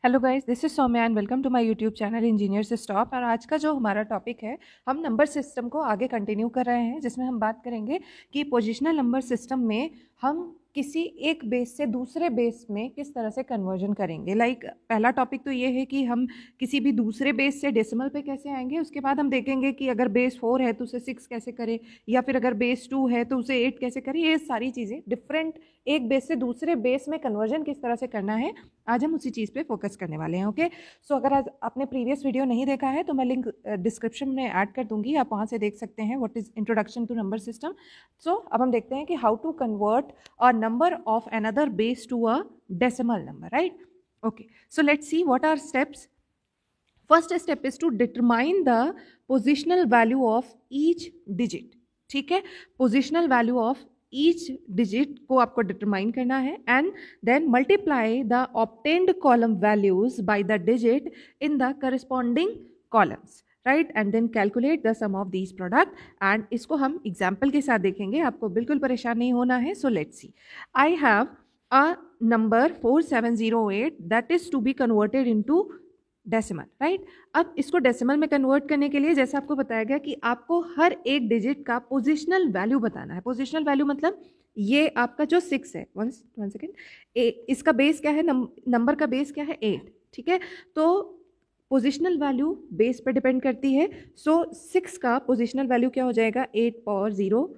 Hello guys, this is Saumya and welcome to my YouTube channel engineer से stop. और आज का जो हमारा टॉपिक है, हम नंबर सिस्टम को आगे कंटिन्यू कर रहे हैं, जिसमें हम बात करेंगे कि पोजिशनल नंबर सिस्टम में हम किसी एक बेस से दूसरे बेस में किस तरह से कन्वर्जन करेंगे। पहला टॉपिक तो ये है कि हम किसी भी दूसरे बेस से डेसिमल पे कैसे आएंगे। उसके बाद हम देखेंगे कि अगर बेस 4 है तो उसे 6 कैसे करें, या फिर अगर बेस 2 है तो उसे 8 कैसे करें। ये सारी चीज़ें डिफरेंट एक बेस से दूसरे बेस में कन्वर्जन किस तरह से करना है, आज हम उसी चीज़ पे फोकस करने वाले हैं। ओके, सो अगर आज आपने प्रीवियस वीडियो नहीं देखा है तो मैं लिंक डिस्क्रिप्शन में ऐड कर दूंगी, आप वहाँ से देख सकते हैं what is introduction to number system. So अब हम देखते हैं कि how to convert a number of another base to a decimal number, right. Okay, so let's see what are steps. First step is to determine the positional value of each digit. ठीक है, positional value of each digit को आपको determine करना है and then multiply the obtained column values by the digit in the corresponding columns, right, and then calculate the sum of these product. And इसको हम example के साथ देखेंगे, आपको बिल्कुल परेशान नहीं होना है। So let's see, I have a number 4708 that is to be converted into decimal, right. अब इसको डेसिमल में कन्वर्ट करने के लिए जैसे आपको बताया गया कि आपको हर एक डिजिट का पोजिशनल वैल्यू बताना है। पोजिशनल वैल्यू मतलब ये आपका जो 6 है, वन सेकेंड, इसका बेस क्या है, नंबर का बेस क्या है, 8। ठीक है, तो पोजिशनल वैल्यू बेस पर डिपेंड करती है। सो 6 का पोजिशनल वैल्यू क्या हो जाएगा, 8 पावर 0।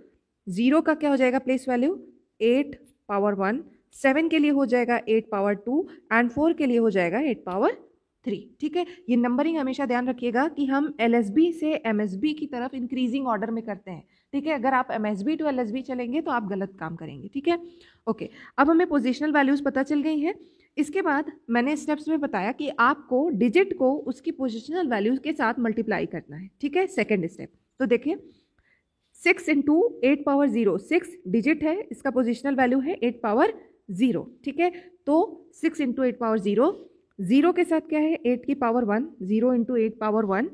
0 का क्या हो जाएगा प्लेस वैल्यू, 8 पावर 1। 7 के लिए हो जाएगा 8 पावर 2 एंड 4 के लिए हो जाएगा 8 पावर 3। ठीक है, ये नंबरिंग हमेशा ध्यान रखिएगा कि हम LSB से MSB की तरफ इंक्रीजिंग ऑर्डर में करते हैं। ठीक है, अगर आप MSB टू LSB चलेंगे तो आप गलत काम करेंगे। ठीक है, ओके, अब हमें पोजिशनल वैल्यूज पता चल गई हैं। इसके बाद मैंने स्टेप्स में बताया कि आपको डिजिट को उसकी पोजिशनल वैल्यूज के साथ मल्टीप्लाई करना है। ठीक है, सेकेंड स्टेप, तो देखिए 6 इंटू 8 पावर 0, 6 डिजिट है, इसका पोजिशनल वैल्यू है 8 पावर 0। ठीक है, तो 6 इंटू 8 पावर 0, 0 के साथ क्या है, 8 की पावर 1, 0 इंटू 8 पावर 1,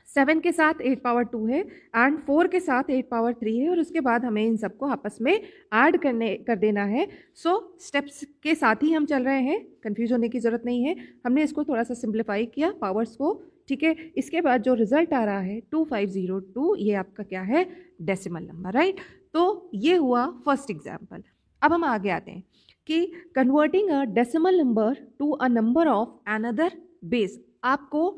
7 के साथ 8 पावर 2 है एंड 4 के साथ 8 पावर 3 है। और उसके बाद हमें इन सबको आपस में ऐड कर देना है। सो स्टेप्स के साथ ही हम चल रहे हैं, कंफ्यूज होने की ज़रूरत नहीं है। हमने इसको थोड़ा सा सिंप्लीफाई किया पावर्स को। ठीक है, इसके बाद जो रिजल्ट आ रहा है 2502, ये आपका क्या है, डेसिमल नंबर, राइट। तो ये हुआ फर्स्ट एग्जाम्पल। अब हम आगे आते हैं कि converting a decimal number to a number of another base, आपको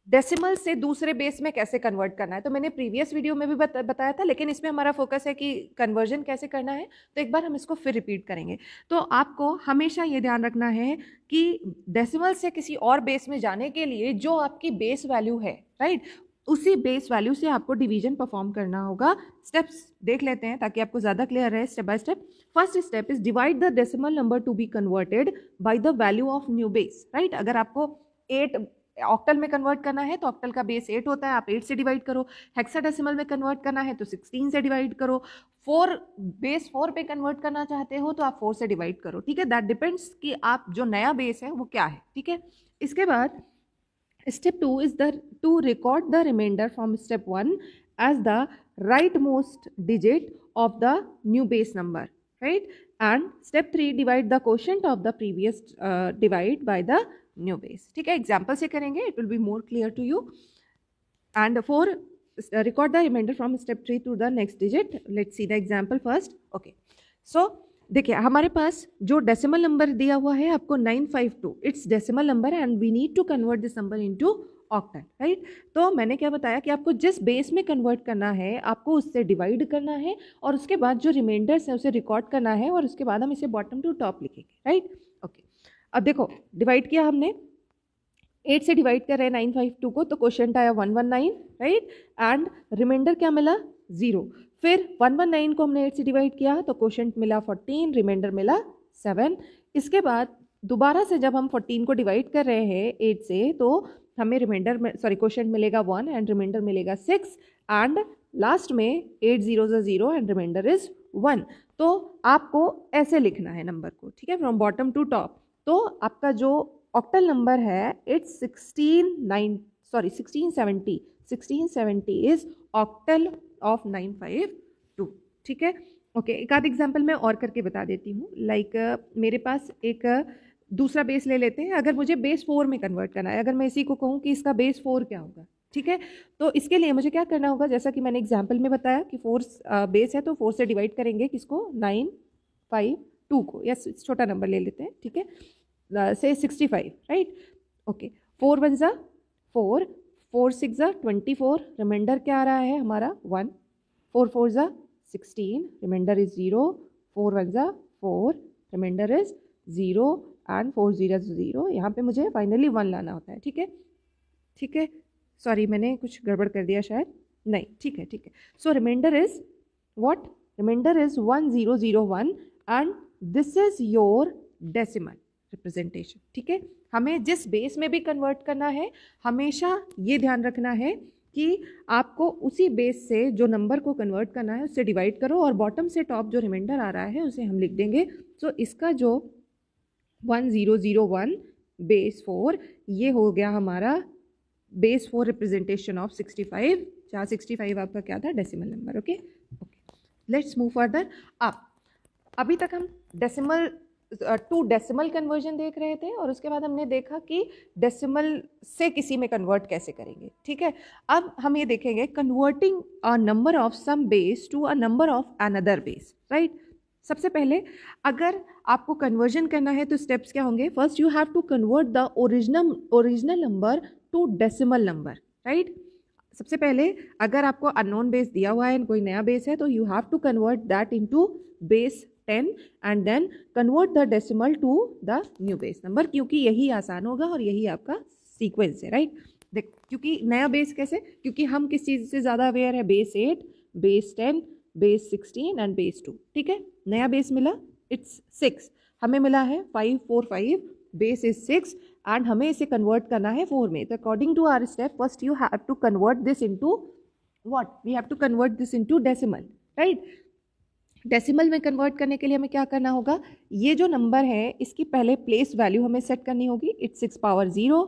डेसिमल से दूसरे बेस में कैसे कन्वर्ट करना है। तो मैंने प्रीवियस वीडियो में भी बताया था, लेकिन इसमें हमारा फोकस है कि कन्वर्जन कैसे करना है, तो एक बार हम इसको फिर रिपीट करेंगे। तो आपको हमेशा ये ध्यान रखना है कि डेसिमल से किसी और बेस में जाने के लिए जो आपकी बेस वैल्यू है, राइट, उसी बेस वैल्यू से आपको डिवीजन परफॉर्म करना होगा। स्टेप्स देख लेते हैं ताकि आपको ज़्यादा क्लियर रहे step by step. First step is divide the decimal number to be converted by the value of new base, right. अगर आपको 8 ऑक्टल में कन्वर्ट करना है तो ऑक्टल का बेस 8 होता है, आप 8 से डिवाइड करो। हेक्साडेसिमल में कन्वर्ट करना है तो 16 से डिवाइड करो। 4 बेस 4 पे कन्वर्ट करना चाहते हो तो आप 4 से डिवाइड करो। ठीक है, दैट डिपेंड्स कि आप जो नया बेस है वो क्या है। ठीक है, इसके बाद step 2 is to record the remainder from step 1 as the rightmost digit of the new base number, right, and step 3 divide the quotient of the previous divide by the new base. ठीक है, example से करेंगे, it will be more clear to you. And 4 record the remainder from step 3 to the next digit. Let's see the example first. Okay, so देखिए हमारे पास जो decimal number दिया हुआ है आपको 952, it's decimal number and we need to convert this number into octal, right. तो मैंने क्या बताया कि आपको जिस बेस में कन्वर्ट करना है आपको उससे डिवाइड करना है और उसके बाद जो रिमाइंडर्स है उसे रिकॉर्ड करना है और उसके बाद हम इसे बॉटम टू टॉप लिखेंगे, राइट। ओके, अब देखो डिवाइड किया हमने, 8 से डिवाइड कर रहे हैं 952 को, तो क्वोशिएंट आया 119, राइट, एंड रिमाइंडर क्या मिला, 0। फिर 119 को हमने 8 से डिवाइड किया तो क्वोशिएंट मिला 14, रिमाइंडर मिला 7। इसके बाद दोबारा से जब हम 14 को डिवाइड कर रहे हैं 8 से तो हमें रिमाइंडर में क्वोशिएंट मिलेगा 1 एंड रिमाइंडर मिलेगा 6 एंड लास्ट में 8 0 0 एंड रिमाइंडर इज 1। तो आपको ऐसे लिखना है नंबर को, ठीक है, फ्रॉम बॉटम टू टॉप। तो आपका जो ऑक्टल नंबर है इट्स 1670 इज ऑक्टल ऑफ 952। ठीक है, ओके, एक आध एग्जाम्पल मैं और करके बता देती हूँ। लाइक मेरे पास एक दूसरा बेस ले लेते हैं। अगर मुझे बेस 4 में कन्वर्ट करना है, अगर मैं इसी को कहूँ कि इसका बेस 4 क्या होगा, ठीक है, तो इसके लिए मुझे क्या करना होगा, जैसा कि मैंने एग्जाम्पल में बताया कि 4 बेस है तो 4 से डिवाइड करेंगे किसको, 9 5 2 को, या छोटा नंबर ले लेते हैं, ठीक है, से 65, राइट, ओके। 4 1 ज़ा 4, 4 6 ज़ा 24, रिमाइंडर क्या आ रहा है हमारा 1, 4 4 ज़ा 16, रिमाइंडर इज 0, 4 1 ज़ा 4, रिमाइंडर इज 0 एंड 4 0 0। यहाँ पे मुझे फाइनली 1 लाना होता है, ठीक है, ठीक है, सॉरी मैंने कुछ गड़बड़ कर दिया शायद, नहीं, ठीक है, ठीक है। So remainder is what, remainder is 1001 and this is your decimal representation, ठीक है। हमें जिस बेस में भी कन्वर्ट करना है, हमेशा ये ध्यान रखना है कि आपको उसी बेस से जो नंबर को कन्वर्ट करना है उससे डिवाइड करो, और बॉटम से टॉप जो रिमाइंडर आ रहा है उसे हम लिख देंगे। सो इसका जो 1001 बेस 4, ये हो गया हमारा बेस 4 रिप्रेजेंटेशन ऑफ 65, जहाँ 65 आपका क्या था, decimal number, okay okay. Let's move further. अब अभी तक हम डेसिमल टू डेसिमल कन्वर्जन देख रहे थे, और उसके बाद हमने देखा कि डेसिमल से किसी में कन्वर्ट कैसे करेंगे, ठीक है। अब हम ये देखेंगे converting a number of some base to a number of another base, right. सबसे पहले अगर आपको कन्वर्जन करना है तो स्टेप्स क्या होंगे, first you have to convert the original number to decimal number, right. सबसे पहले अगर आपको अननोन बेस दिया हुआ है, कोई नया बेस है, तो you have to convert that into base 10 and then convert the decimal to the new base number, क्योंकि यही आसान होगा और यही आपका सीक्वेंस है, राइट। देख, क्योंकि नया बेस कैसे, क्योंकि हम किस चीज़ से ज़्यादा अवेयर है, base 8, base 10, base 16 and base 2, ठीक है। नया बेस मिला, इट्स 6, हमें मिला है 5 4 5, बेस इज 6 एंड हमें इसे कन्वर्ट करना है 4 में। तो according to our step, first you have to convert this into what, we have to convert this into decimal, right. Decimal में कन्वर्ट करने के लिए हमें क्या करना होगा, ये जो नंबर है इसकी पहले प्लेस वैल्यू हमें सेट करनी होगी। इट्स 6 पावर 0,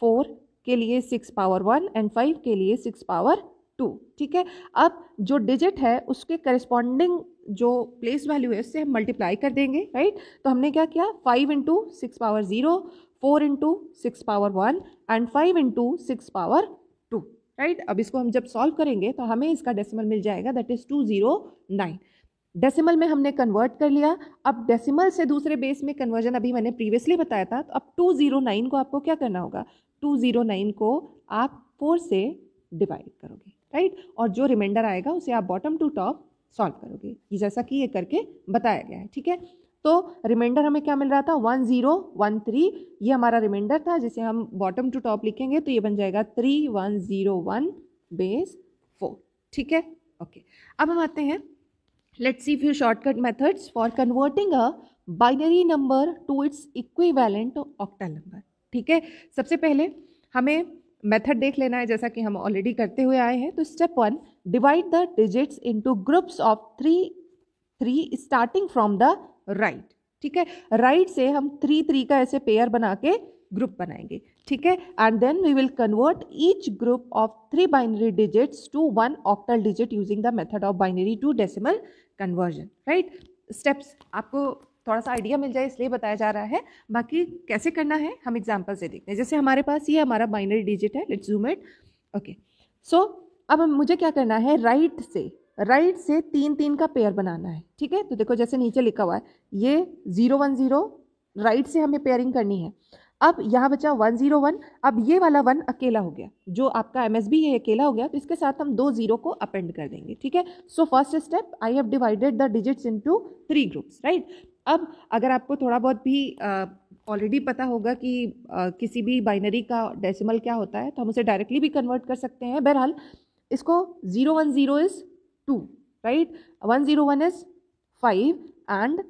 4 के लिए 6 पावर 1 एंड 5 के लिए 6 पावर 2, ठीक है। अब जो डिजिट है उसके करस्पॉन्डिंग जो प्लेस वैल्यू है उससे हम मल्टीप्लाई कर देंगे, राइट। तो हमने क्या किया, 5 into 6 power 0, 4 into 6 power 1 and 5 into 6 power 2, right. अब इसको हम जब सॉल्व करेंगे तो हमें इसका डेसिमल मिल जाएगा, दैट इज 209। डेसिमल में हमने कन्वर्ट कर लिया। अब डेसिमल से दूसरे बेस में कन्वर्जन अभी मैंने प्रीवियसली बताया था, तो अब 209 को आपको क्या करना होगा, 209 को आप 4 से डिवाइड करोगे, राइट, और जो रिमाइंडर आएगा उसे आप बॉटम टू टॉप सॉल्व करोगे, जैसा कि ये करके बताया गया है, ठीक है। तो रिमाइंडर हमें क्या मिल रहा था, 1013, ये हमारा रिमाइंडर था जिसे हम बॉटम टू टॉप लिखेंगे तो ये बन जाएगा 3101 बेस 4, ठीक है, ओके। अब हम आते हैं, let's see few shortcut methods for converting a binary number to its equivalent octal number, ठीक है। सबसे पहले हमें मेथड देख लेना है, जैसा कि हम ऑलरेडी करते हुए आए हैं। तो step 1, divide the digits into groups of 3 starting from the right, ठीक है। राइट से हम 3 का ऐसे पेयर बना के ग्रुप बनाएंगे, ठीक है, and then we will convert each group of 3 binary digits to 1 octal digit using the method of binary to decimal conversion, right. Steps आपको थोड़ा सा आइडिया मिल जाए इसलिए बताया जा रहा है, बाकी कैसे करना है हम एग्जांपल से देखते हैं। जैसे हमारे पास ये हमारा बाइनरी डिजिट है, लेट्स जूम इट, ओके। सो अब मुझे क्या करना है, राइट से 3 का पेयर बनाना है, ठीक है। तो देखो जैसे नीचे लिखा हुआ है, ये 010 राइट से हमें पेयरिंग करनी है। अब यहाँ बचा 101, अब ये वाला 1 अकेला हो गया, जो आपका MSB ये अकेला हो गया, तो इसके साथ हम 2 0 को अपेंड कर देंगे, ठीक है। So first step, I have divided the digits into 3 groups, right. अब अगर आपको थोड़ा बहुत भी ऑलरेडी पता होगा कि किसी भी बाइनरी का डेसिमल क्या होता है, तो हम उसे डायरेक्टली भी कन्वर्ट कर सकते हैं। बहरहाल इसको 010 is 2, right, 101 is 5 and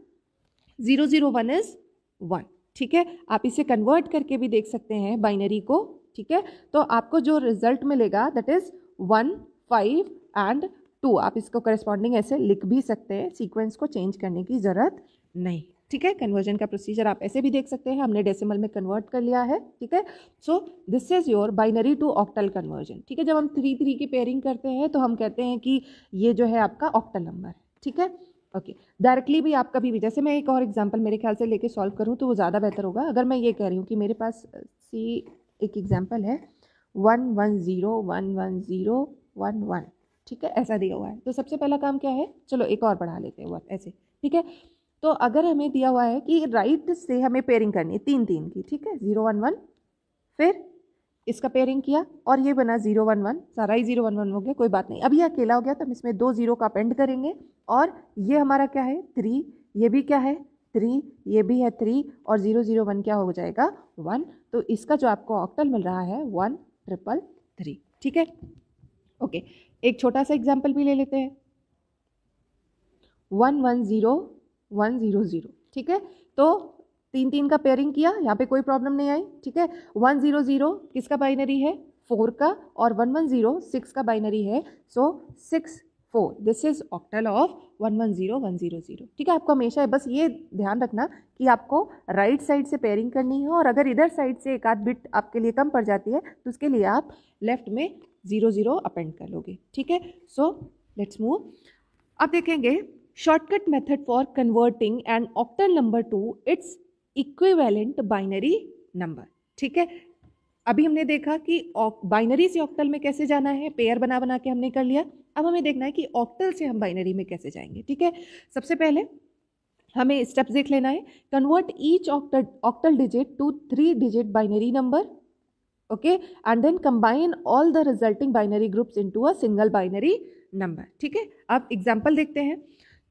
001 is 1, ठीक है। आप इसे कन्वर्ट करके भी देख सकते हैं बाइनरी को, ठीक है। तो आपको जो रिजल्ट मिलेगा दैट इज 1 5 एंड 2। आप इसको करस्पॉन्डिंग ऐसे लिख भी सकते हैं, सीक्वेंस को चेंज करने की ज़रूरत नहीं, ठीक है। कन्वर्जन का प्रोसीजर आप ऐसे भी देख सकते हैं, हमने डेसिमल में कन्वर्ट कर लिया है, ठीक है। So this is your binary to octal conversion, ठीक है। जब हम 3 की पेयरिंग करते हैं तो हम कहते हैं कि ये जो है आपका ऑक्टल नंबर है, ठीक है। ओके, डायरेक्टली भी आप कभी भी, जैसे मैं एक और एग्जांपल मेरे ख्याल से लेके सॉल्व करूं तो वो ज़्यादा बेहतर होगा। अगर मैं ये कह रही हूँ कि मेरे पास सी एक एग्जांपल है 110110111, ठीक है, ऐसा दिया हुआ है। तो सबसे पहला काम क्या है, चलो एक और बढ़ा लेते हैं ऐसे, ठीक है। तो अगर हमें दिया हुआ है कि राइट से हमें पेयरिंग करनी है 3 3 की, ठीक है, 011, फिर इसका पेयरिंग किया और ये बना 011, सारा ही 011 हो गया, कोई बात नहीं। अब ये अकेला हो गया तो हम इसमें 2 0 का अपेंड करेंगे और ये हमारा क्या है 3, ये भी क्या है 3, ये भी है 3 और 001 क्या हो जाएगा 1। तो इसका जो आपको ऑक्टल मिल रहा है 1333, ठीक है। ओके, एक छोटा सा एग्जाम्पल भी ले लेते हैं 110100, ठीक है। तो 3 3 का पेयरिंग किया, यहाँ पे कोई प्रॉब्लम नहीं आई, ठीक है। 100 किसका बाइनरी है 4 का और 110 6 का बाइनरी है, सो 6 4, दिस इज ऑक्टल ऑफ 110100, ठीक है। आपको हमेशा बस ये ध्यान रखना कि आपको राइट साइड से पेयरिंग करनी है और अगर इधर साइड से एक आध बिट आपके लिए कम पड़ जाती है तो उसके लिए आप लेफ्ट में 00 अपेंड कर लोगे, ठीक है। So let's move. अब देखेंगे shortcut method for converting an octal number to its equivalent binary number, ठीक है। अभी हमने देखा कि बाइनरी से ऑक्टल में कैसे जाना है, पेयर बना बना के हमने कर लिया। अब हमें देखना है कि ऑक्टल से हम बाइनरी में कैसे जाएंगे, ठीक है। सबसे पहले हमें स्टेप्स देख लेना है। Convert each octal digit to 3 digit binary number, okay, and then combine all the resulting binary groups into a single binary number, ठीक है। अब एग्जांपल देखते हैं।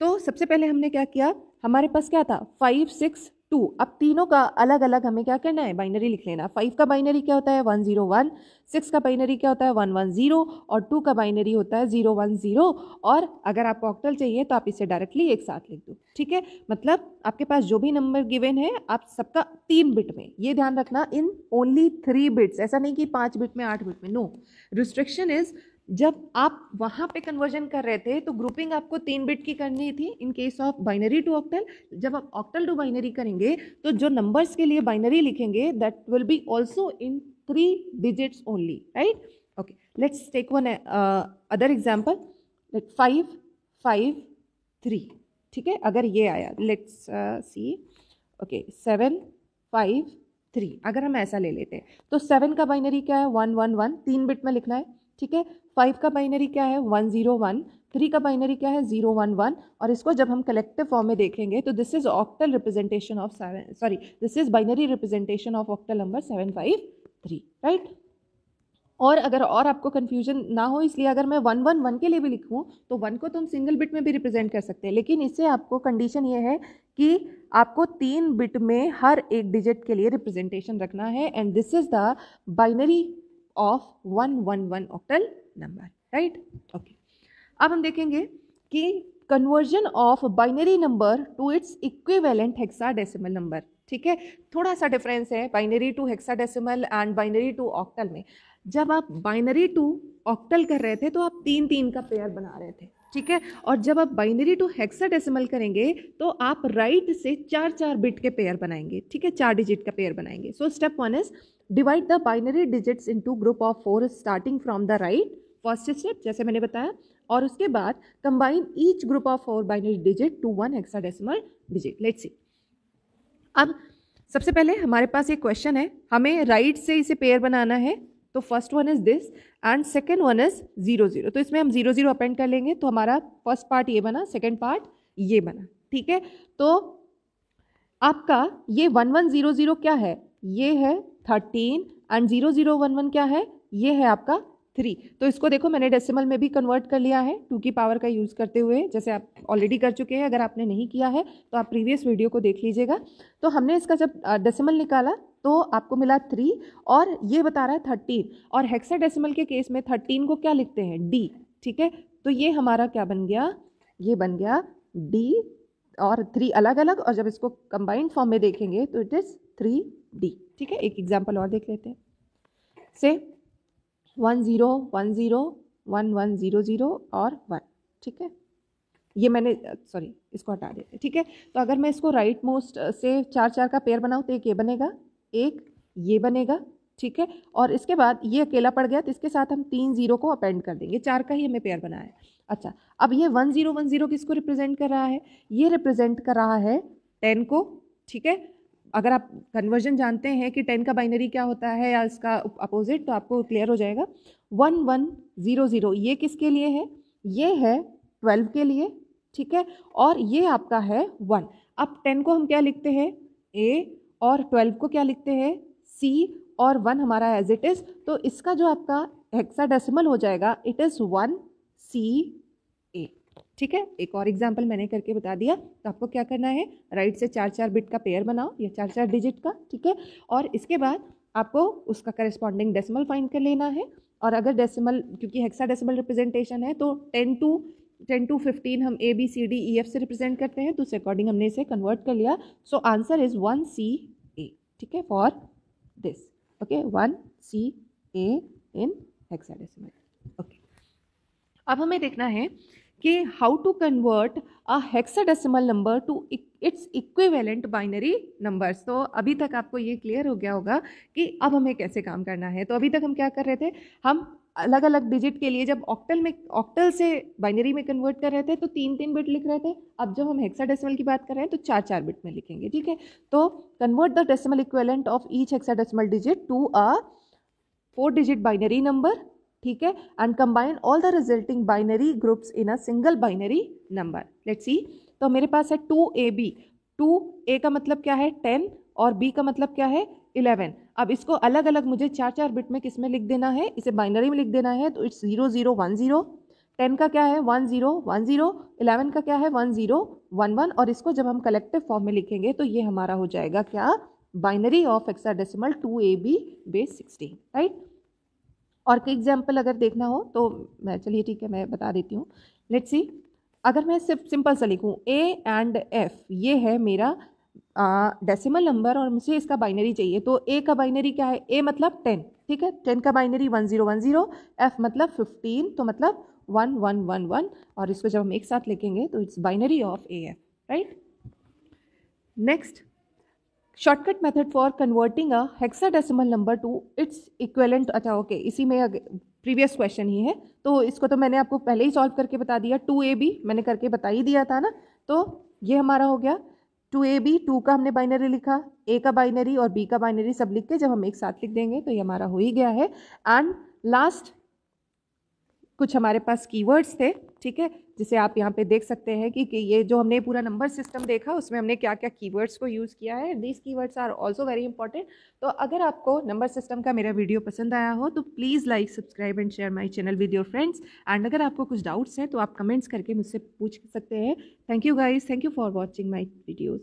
तो सबसे पहले हमने क्या किया, हमारे पास क्या था 5 6 2। अब तीनों का अलग अलग हमें क्या करना है, बाइनरी लिख लेना। 5 का बाइनरी क्या होता है 101, 6 का बाइनरी क्या होता है 110 और 2 का बाइनरी होता है 010। और अगर आपको ऑक्टल चाहिए तो आप इसे डायरेक्टली एक साथ लिख दो, ठीक है। मतलब आपके पास जो भी नंबर गिवन है आप सबका 3 बिट में, ये ध्यान रखना, इन ओनली 3 बिट्स, ऐसा नहीं कि 5 बिट में 8 बिट में, नो। रिस्ट्रिक्शन इज जब आप वहाँ पे कन्वर्जन कर रहे थे तो ग्रुपिंग आपको 3 बिट की करनी थी in case of binary to octal. जब आप ऑक्टल टू बाइनरी करेंगे तो जो नंबर्स के लिए बाइनरी लिखेंगे that will be also in 3 digits only, right. Okay, let's take one other example, 5 5 3, ठीक है। अगर ये आया लेट्स सी, ओके 7 5 3, अगर हम ऐसा ले लेते हैं तो 7 का बाइनरी क्या है 111, 3 बिट में लिखना है, ठीक है। 5 का बाइनरी क्या है 101, 3 का बाइनरी क्या है 011 और इसको जब हम कलेक्टिव फॉर्म में देखेंगे तो this is octal representation of this is binary representation of octal number 753, right. और अगर और आपको कन्फ्यूजन ना हो इसलिए अगर मैं 111 के लिए भी लिखूं तो 1 को तो हम सिंगल बिट में भी रिप्रेजेंट कर सकते हैं, लेकिन इससे आपको कंडीशन ये है कि आपको 3 बिट में हर एक डिजिट के लिए रिप्रेजेंटेशन रखना है and this is the binary of 111 octal number, right. Okay, अब हम देखेंगे कि conversion of binary number to its equivalent hexadecimal number, ठीक है। थोड़ा सा डिफरेंस है binary to hexadecimal and binary to octal में। जब आप बाइनरी टू ऑक्टल कर रहे थे तो आप 3 3 का पेयर बना रहे थे, ठीक है। और जब आप बाइनरी टू हेक्साडेसिमल करेंगे तो आप राइट से 4 4 बिट के पेयर बनाएंगे, ठीक है, 4 डिजिट का पेयर बनाएंगे। So step 1 is divide the binary digits into group of 4 starting from the right, first step जैसे मैंने बताया। और उसके बाद combine each group of 4 binary digit to 1 hexadecimal digit. Let's see. अब सबसे पहले हमारे पास एक क्वेश्चन है, हमें राइट से इसे पेयर बनाना है। तो first one is this and second one is 0 0। तो इसमें हम 0 0 अपेंड कर लेंगे तो हमारा फर्स्ट पार्ट ये बना, सेकेंड पार्ट ये बना, ठीक है। तो आपका ये 1100 क्या है, ये है 13 एंड 0011 क्या है, ये है आपका 3। तो इसको देखो मैंने डेसिमल में भी कन्वर्ट कर लिया है 2 की पावर का यूज़ करते हुए, जैसे आप ऑलरेडी कर चुके हैं। अगर आपने नहीं किया है तो आप प्रीवियस वीडियो को देख लीजिएगा। तो हमने इसका जब डेसिमल निकाला तो आपको मिला 3 और ये बता रहा है 13 और हेक्साडेसिमल के केस में 13 को क्या लिखते हैं D, ठीक है। तो ये हमारा क्या बन गया, ये बन गया D और 3 अलग अलग, और जब इसको कंबाइंड फॉर्म में देखेंगे तो इट इज 3D, ठीक है। एक एग्जांपल और देख लेते हैं, से 1 0 1 0 1 1 0 0 और 1, ठीक है। ये मैंने सॉरी इसको हटा देते हैं, ठीक है। तो अगर मैं इसको राइट मोस्ट से 4 4 का पेयर बनाऊँ तो एक ये बनेगा, एक ये बनेगा, ठीक है। और इसके बाद ये अकेला पड़ गया तो इसके साथ हम 3 0 को अपेंड कर देंगे, 4 का ही हमें पेयर बनाया है। अच्छा, अब ये 1010 किसको रिप्रेजेंट कर रहा है? ये रिप्रेजेंट कर रहा है 10 को, ठीक है। अगर आप कन्वर्जन जानते हैं कि 10 का बाइनरी क्या होता है या इसका अपोजिट, तो आपको क्लियर हो जाएगा। 1100 ये किसके लिए है? ये है 12 के लिए, ठीक है, और ये आपका है 1। अब 10 को हम क्या लिखते हैं? A, और 12 को क्या लिखते हैं? C, और 1 हमारा एज इट इज। तो इसका जो आपका हेक्साडेसिमल हो जाएगा, इट इज 1CA, ठीक है। एक और एग्जाम्पल मैंने करके बता दिया। तो आपको क्या करना है? राइट से 4-4 बिट का पेयर बनाओ, या 4-4 डिजिट का, ठीक है। और इसके बाद आपको उसका करस्पॉन्डिंग डेसिमल फाइंड कर लेना है। और अगर डेसिमल, क्योंकि हेक्साडेसिमल रिप्रेजेंटेशन है, तो 10 to 15 हम ABCDEF से रिप्रेजेंट करते हैं, तो उस अकॉर्डिंग हमने इसे कन्वर्ट कर लिया। सो आंसर इज 1CA, ठीक है, for this. Okay, 1CA in hexadecimal. Okay, अब हमें देखना है कि how to convert a hexadecimal number to its equivalent binary numbers. तो अभी तक आपको ये क्लियर हो गया होगा कि अब हमें कैसे काम करना है। तो अभी तक हम क्या कर रहे थे? हम अलग अलग डिजिट के लिए जब ऑक्टल से बाइनरी में कन्वर्ट कर रहे थे तो 3-3 बिट लिख रहे थे। अब जब हम हेक्साडेसिमल की बात कर रहे हैं तो 4-4 बिट में लिखेंगे, ठीक है। तो convert the decimal equivalent of each hexadecimal digit to a 4 digit binary number, ठीक है, and combine all the resulting binary groups in a single binary number. Let's see. तो मेरे पास है 2AB। 2A का मतलब क्या है? 10, और B का मतलब क्या है? 11। अब इसको अलग अलग मुझे 4-4 बिट में किस में लिख देना है? इसे बाइनरी में लिख देना है। तो इट्स 0010। 10 का क्या है? 1010। 11 का क्या है? 1011। और इसको जब हम कलेक्टिव फॉर्म में लिखेंगे तो ये हमारा हो जाएगा क्या? Binary of hexadecimal 2AB base 16, right. और कई एग्जाम्पल अगर देखना हो तो मैं, चलिए ठीक है, मैं बता देती हूँ। लेट्स सी, अगर मैं सिर्फ सिंपल सा लिखूँ A एंड F, ये है मेरा डेसिमल नंबर और मुझे इसका बाइनरी चाहिए। तो A का बाइनरी क्या है? A मतलब 10, ठीक है। 10 का बाइनरी 1010, F मतलब 15, तो मतलब 1111। और इसको जब हम एक साथ लिखेंगे तो it's binary of AF, right. Next, shortcut method for converting a hexadecimal number to its equivalent. अच्छा, ओके, इसी में प्रीवियस क्वेश्चन ही है, तो इसको तो मैंने आपको पहले ही सॉल्व करके बता दिया। 2AB मैंने करके बता ही दिया था ना। तो ये हमारा हो गया 2AB। 2 का हमने बाइनरी लिखा, A का बाइनरी और B का बाइनरी सब लिख के जब हम एक साथ लिख देंगे तो ये हमारा हो ही गया है। एंड लास्ट कुछ हमारे पास कीवर्ड्स थे, ठीक है, जिसे आप यहाँ पे देख सकते हैं कि ये जो हमने पूरा नंबर सिस्टम देखा उसमें हमने क्या क्या कीवर्ड्स को यूज़ किया है। These keywords are also very important. तो अगर आपको नंबर सिस्टम का मेरा वीडियो पसंद आया हो तो please like, subscribe and share my channel with your friends. And अगर आपको कुछ डाउट्स हैं तो आप कमेंट्स करके मुझसे पूछ सकते हैं। Thank you guys, thank you for watching my videos.